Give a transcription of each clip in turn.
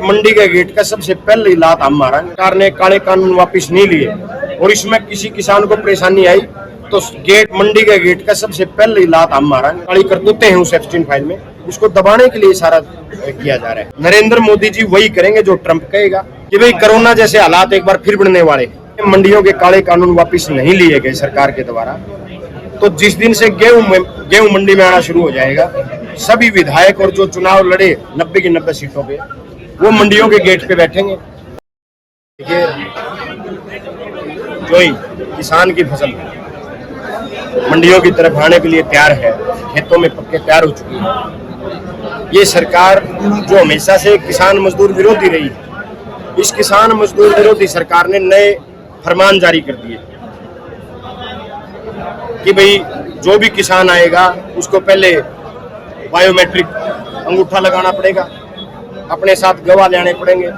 मंडी के गेट का सबसे पहले लात हम मारा। सरकार ने काले कानून वापस नहीं लिए और इसमें किसी किसान को परेशानी आई तो गेट मंडी के गेट का सबसे पहले लात हम मारा। काली करतूते हैं उस एप्स्टीन फाइल में, उसको दबाने के लिए सारा किया जा रहा है। नरेंद्र मोदी जी वही करेंगे जो ट्रंप कहेगा कि भाई कोरोना जैसे हालात एक बार फिर बढ़ने वाले। मंडियों के काले कानून वापस नहीं लिए गए सरकार के द्वारा, तो जिस दिन से गेहूं मंडी में आना शुरू हो जाएगा, सभी विधायक और जो चुनाव लड़े 90 की 90 सीटों पे, वो मंडियों के गेट पे बैठेंगे। देखिए, जो ही किसान की फसल मंडियों की तरफ आने के लिए तैयार है, खेतों में पक्के तैयार हो चुकी है। ये सरकार जो हमेशा से किसान मजदूर विरोधी रही, इस किसान मजदूर विरोधी सरकार ने नए फरमान जारी कर दिए कि भाई जो भी किसान आएगा उसको पहले बायोमेट्रिक अंगूठा लगाना पड़ेगा, अपने साथ गवाह लाने पड़ेंगे,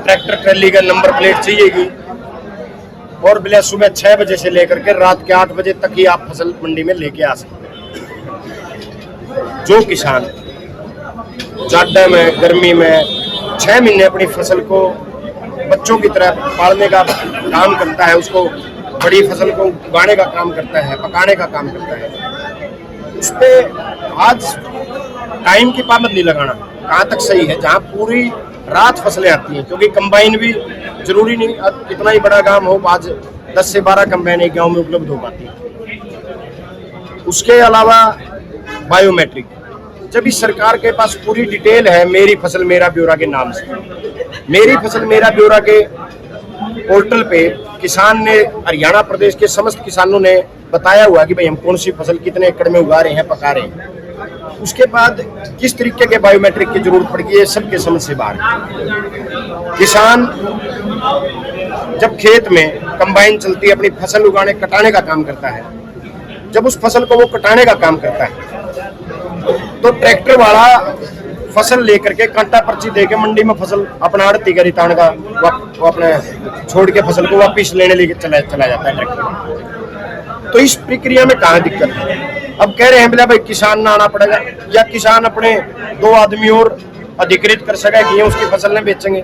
ट्रैक्टर ट्रैली का नंबर प्लेट चाहिएगी और बिल्कुल सुबह 6 बजे से लेकर के रात के 8 बजे तक ही आप फसल मंडी में लेके आ सकते हैं। जो किसान जाड़े में गर्मी में 6 महीने अपनी फसल को बच्चों की तरह पालने का काम करता है, उसको बड़ी फसल को उगाने का काम करता है, पकाने का काम करता है, उस पर आज टाइम की पाबंदी नहीं लगाना कहाँ तक सही है, जहाँ पूरी रात फसलें आती हैं, क्योंकि कंबाइन भी जरूरी नहीं कितना ही बड़ा गांव हो, आज 10 से 12 कंबाइन एक गांव में उपलब्ध हो पाती है। उसके अलावा बायोमेट्रिक, जब इस सरकार के पास पूरी डिटेल है मेरी फसल मेरा ब्यौरा के नाम से, मेरी फसल मेरा ब्यौरा के पोर्टल पे किसान ने, हरियाणा प्रदेश के समस्त किसानों ने बताया हुआ कि भाई हम कौन सी फसल कितने एकड़ में उगा रहे हैं, पका रहे हैं। उसके बाद किस तरीके के बायोमेट्रिक की जरूरत पड़ेगी, ये सबके समझ से बाहर है। किसान जब खेत में कंबाइन चलती है, अपनी फसल उगाने कटाने का काम करता है, जब उस फसल को वो कटाने का काम करता है तो ट्रैक्टर वाला फसल लेकर के कांटा पर्ची दे के मंडी में फसल अपना आड़ती का रितान का अपने छोड़ के फसल को वापिस लेने लेके चला जाता है ट्रैक्टर। तो इस प्रक्रिया में कहाँ दिक्कत है? अब कह रहे हैं बोला भाई किसान ना आना पड़ेगा, या किसान अपने 2 आदमी और अधिकृत कर सके कि ये उसकी फसल ने बेचेंगे।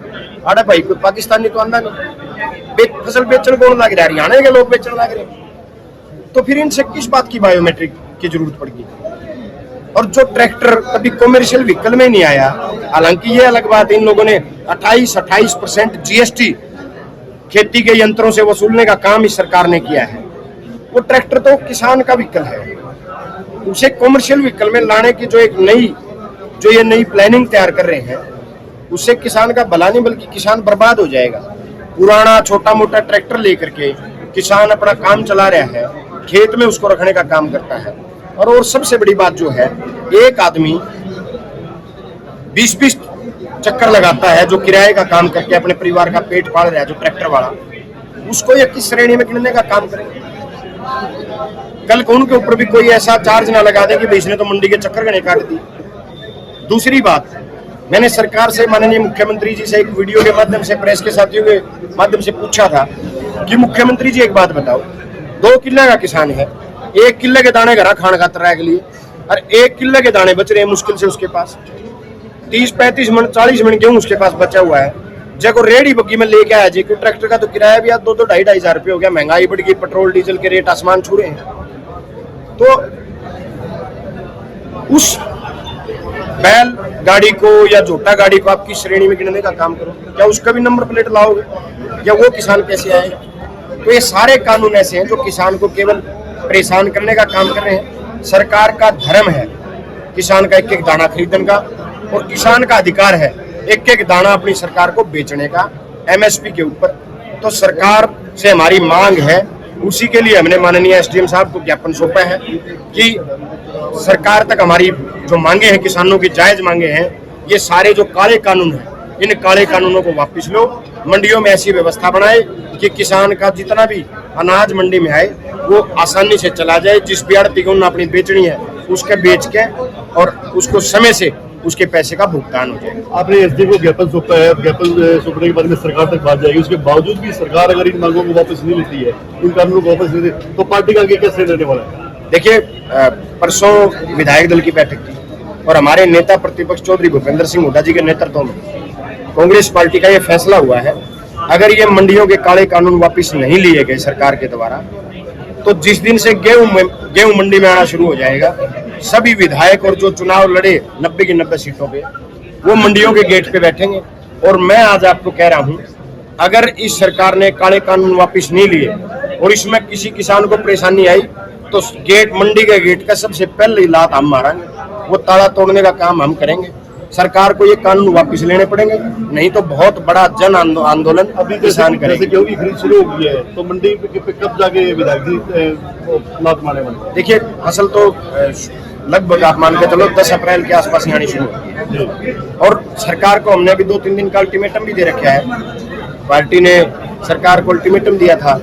अरे भाई कोई पाकिस्तानी तो आंदा नहीं, फसल बेचने कौन लग रहा है? हरियाणा के लोग बेचने लग रहे। तो फिर इनसे किस बात की बायोमेट्रिक की जरूरत पड़गी? और जो ट्रैक्टर कभी कॉमर्शियल व्हीकल में नहीं आया, हालांकि ये अलग बात है, इन लोगों ने 28% GST खेती के यंत्रों से वसूलने का काम इस सरकार ने किया है। वो ट्रैक्टर तो किसान का व्हीकल है, उसे कॉमर्शियल व्हीकल में लाने की जो ये नई प्लानिंग तैयार कर रहे हैं, उससे किसान का भला नहीं बल्कि किसान बर्बाद हो जाएगा। पुराना छोटा मोटा ट्रैक्टर लेकर के किसान अपना काम चला रहा है, खेत में उसको रखने का काम करता है। और सबसे बड़ी बात जो है, एक आदमी 20-20 चक्कर लगाता है जो किराए का काम करके अपने परिवार का पेट पाल रहा है, जो ट्रैक्टर वाला, उसको ये किस श्रेणी में गिनने का काम करेंगे? कल को उनके ऊपर भी कोई ऐसा चार्ज ना लगा दे कि भाई इसने तो मंडी के चक्कर गणे काट दी। दूसरी बात, मैंने सरकार से, माननीय मुख्यमंत्री जी से एक वीडियो के माध्यम से, प्रेस के साथियों के माध्यम से पूछा था कि मुख्यमंत्री जी एक बात बताओ, 2 किले का किसान है, 1 किले के दाने घर खाने खातर रह के लिए, और 1 किले के दाने बच रहे हैं मुश्किल से उसके पास, 30-35 मन 40 मन गेहूं उसके पास बचा हुआ है। जब को रेडी बग्गी में लेके आया जी, ट्रैक्टर का तो किराया भी 2-2-2.5 हजार रुपये हो गया, महंगाई बढ़ गई, पेट्रोल डीजल के रेट आसमान छू रहे हैं। तो उस बैल गाड़ी को या झोटा गाड़ी को आपकी श्रेणी में गिनने का काम करो, क्या उसका भी नंबर प्लेट लाओगे? या वो किसान कैसे आएगा? तो ये सारे कानून ऐसे हैं जो किसान को केवल परेशान करने का काम कर रहे हैं। सरकार का धर्म है किसान का एक-एक दाना खरीदने का, और किसान का अधिकार है एक-एक दाना अपनी सरकार को बेचने का MSP के ऊपर। तो सरकार से हमारी मांग है, उसी के लिए हमने माननीय SDM साहब को ज्ञापन सौंपा है कि सरकार तक हमारी जो मांगे हैं, किसानों की जायज मांगे हैं, ये सारे जो काले कानून हैं, इन काले कानूनों को वापस लो, मंडियों में ऐसी व्यवस्था बनाए कि किसान का जितना भी अनाज मंडी में आए वो आसानी से चला जाए। जिस भी आड़ती को अपनी बेचनी है उसके बेच के और उसको समय से उसके पैसे का भुगतान हो जाए। आपने एसडी को ज्ञापन सौंपा है, ज्ञापन सौंपने के बाद में सरकार तक बात जाएगी, उसके बावजूद भी सरकार अगर इन मांगों को वापस नहीं लेती है, इन कानूनों को वापस नहीं लेती, तो पार्टी का आगे कैसे रहने वाला है? देखिए, परसों विधायक दल की बैठक थी, और हमारे नेता प्रतिपक्ष चौधरी भूपेंद्र सिंह हुड्डा जी के नेतृत्व में कांग्रेस पार्टी का ये फैसला हुआ है, अगर ये मंडियों के काले कानून वापस नहीं लिए गए सरकार के द्वारा, तो जिस दिन से गेहूं मंडी में आना शुरू हो जाएगा, सभी विधायक और जो चुनाव लड़े 90 की 90 सीटों पे, वो मंडियों के गेट पे बैठेंगे। और मैं आज आपको कह रहा हूं, अगर इस सरकार ने काले कानून वापस नहीं लिए और इसमें किसी किसान को परेशानी आई, तो गेट, मंडी के गेट का सबसे पहले लात हम मारेंगे, वो ताला तोड़ने का काम हम करेंगे। सरकार को ये कानून वापस लेने पड़ेंगे, नहीं तो बहुत बड़ा जन आंदोलन अभी किसान जैसे करेंगे। गेहूं की खरीद शुरू हो गई है, तो मंडी पे कब जाके विधायक जी लात मारने वाले हैं? देखिए, फसल तो लगभग आप मान के चलो 10 अप्रैल के आसपास ही आनी शुरू होगी, और सरकार को हमने अभी 2-3 दिन का अल्टीमेटम भी दे रखा है। पार्टी ने सरकार को अल्टीमेटम दिया था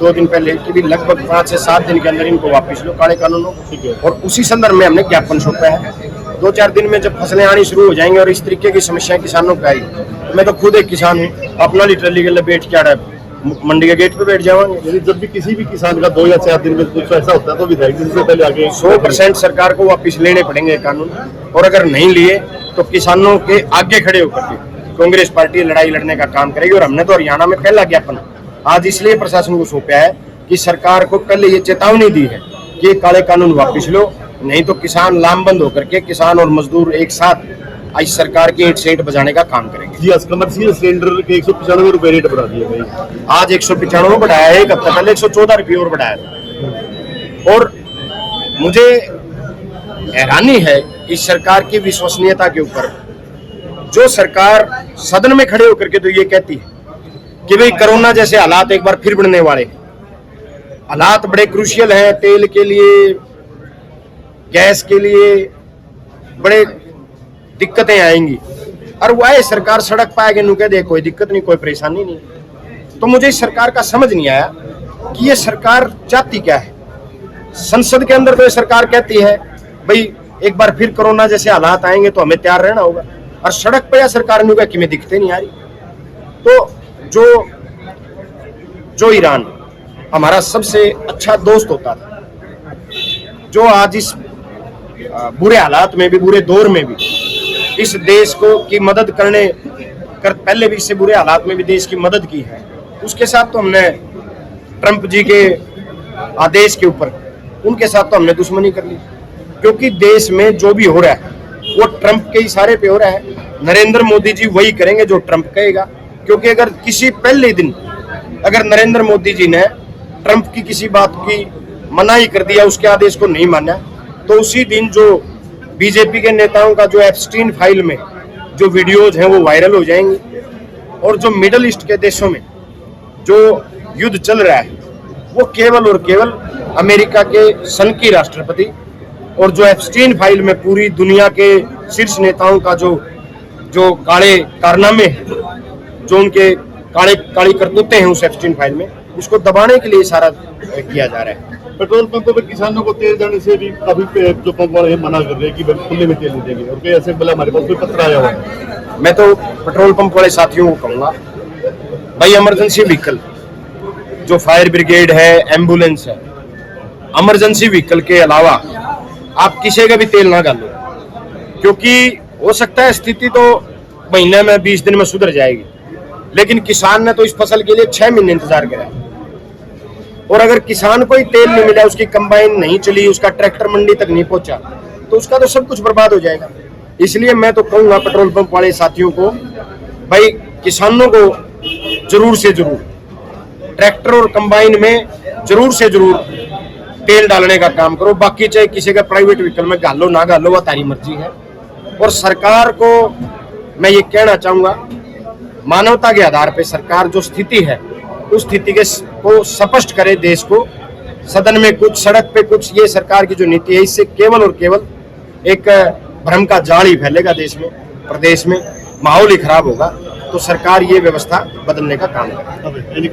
2 दिन पहले कि भी लगभग 5 से 7 दिन के अंदर इनको वापस लो काले कानूनों, ठीक है। और उसी संदर्भ में हमने ज्ञापन सौंपा है। 2-4 दिन में जब फसलें आनी शुरू हो जाएंगी और इस तरीके की समस्याएं किसानों को आई, मैं तो खुद एक किसान हूँ, अपना ट्रॉली के लपेट के मंडी के गेट पे बैठ जाएंगे। यदि जब भी किसी भी किसान का 2 या 4 दिन में कुछ ऐसा होता है, तो विधायक जी से पहले आगे 100% सरकार को वापस लेने पड़ेंगे कानून, और अगर नहीं लिए तो किसानों के आगे खड़े होकर के कांग्रेस पार्टी लड़ाई लड़ने का काम करेगी। और हमने तो हरियाणा में पहला ज्ञापन आज इसलिए प्रशासन को सौंपा है कि सरकार को पहले ये चेतावनी दी है कि काले कानून वापस लो, नहीं तो किसान लामबंद होकर के, किसान और मजदूर एक साथ इस सरकार की ईंट सेंट बजाने का काम करेंगे। जी, कमर्शियल सिलेंडर के 195 रुपए रेट बढ़ा दिए गए, आज 195 बढ़ाया है, एक हफ्ता पहले 114 रुपये और बढ़ाया था। और मुझे हैरानी है इस सरकार की विश्वसनीयता के ऊपर, जो सरकार सदन में खड़े होकर के तो ये कहती है कि भाई कोरोना जैसे हालात एक बार फिर बढ़ने वाले हैं, हालात बड़े क्रूशियल हैं, तेल के लिए, गैस के लिए बड़े दिक्कतें आएंगी, और वह सरकार सड़क पे आगे कह दे कोई दिक्कत नहीं, कोई परेशानी नहीं। तो मुझे इस सरकार का समझ नहीं आया कि ये सरकार चाहती क्या है। संसद के अंदर तो ये सरकार कहती है भाई एक बार फिर कोरोना जैसे हालात आएंगे तो हमें तैयार रहना होगा, और सड़क पे या सरकार ने कहा कि मैं दिखते नहीं आ रही। तो जो ईरान हमारा सबसे अच्छा दोस्त होता था, जो आज इस बुरे हालात में भी, बुरे दौर में भी इस देश को की मदद पहले भी इससे बुरे हालात में भी देश की मदद की है, उसके साथ तो हमने ट्रंप जी के आदेश के ऊपर उनके साथ तो हमने दुश्मनी कर ली। क्योंकि देश में जो भी हो रहा है वो ट्रंप के इशारे पे हो रहा है। नरेंद्र मोदी जी वही करेंगे जो ट्रंप कहेगा, क्योंकि अगर किसी पहले दिन अगर नरेंद्र मोदी जी ने ट्रंप की किसी बात की मनाही कर दिया, उसके आदेश को नहीं माना, तो उसी दिन जो बीजेपी के नेताओं का जो एप्स्टीन फाइल में जो वीडियोज हैं वो वायरल हो जाएंगी। और जो मिडल ईस्ट के देशों में जो युद्ध चल रहा है वो केवल और केवल अमेरिका के सनकी राष्ट्रपति और जो एप्स्टीन फाइल में पूरी दुनिया के शीर्ष नेताओं का जो काले कारनामे हैं, जो उनके काली करतूतें हैं उस एप्स्टीन फाइल में, उसको दबाने के लिए सारा किया जा रहा है। पेट्रोल पंपों पर किसानों को तेल देने से भी काफी जो पंप वाले मना कर रहे हैं कि खुले में तेल नहीं देंगे, और ऐसे बोला हमारे पास कोई पत्र आया हुआ है। मैं तो पेट्रोल पंप वाले साथियों को कहूँगा, भाई इमरजेंसी व्हीकल जो फायर ब्रिगेड है, एम्बुलेंस है, इमरजेंसी व्हीकल के अलावा आप किसी का भी तेल ना डालो, क्योंकि हो सकता है स्थिति तो महीने में 20 दिन में सुधर जाएगी, लेकिन किसान ने तो इस फसल के लिए 6 महीने इंतजार करा। और अगर किसान को ही तेल नहीं मिला, उसकी कंबाइन नहीं चली, उसका ट्रैक्टर मंडी तक नहीं पहुंचा, तो उसका तो सब कुछ बर्बाद हो जाएगा। इसलिए मैं तो कहूंगा पेट्रोल पंप वाले साथियों को, भाई किसानों को जरूर से जरूर ट्रैक्टर और कंबाइन में जरूर से जरूर तेल डालने का काम करो। बाकी चाहे किसी का प्राइवेट व्हीकल में गालो ना गालो, वह तारी मर्जी है। और सरकार को मैं ये कहना चाहूंगा, मानवता के आधार पर सरकार जो स्थिति है उस स्थिति को स्पष्ट करे देश को, सदन में कुछ, सड़क पे कुछ। ये सरकार की जो नीति है, इससे केवल और केवल एक भ्रम का जाल ही फैलेगा देश में, प्रदेश में माहौल ही खराब होगा। तो सरकार ये व्यवस्था बदलने का काम करे।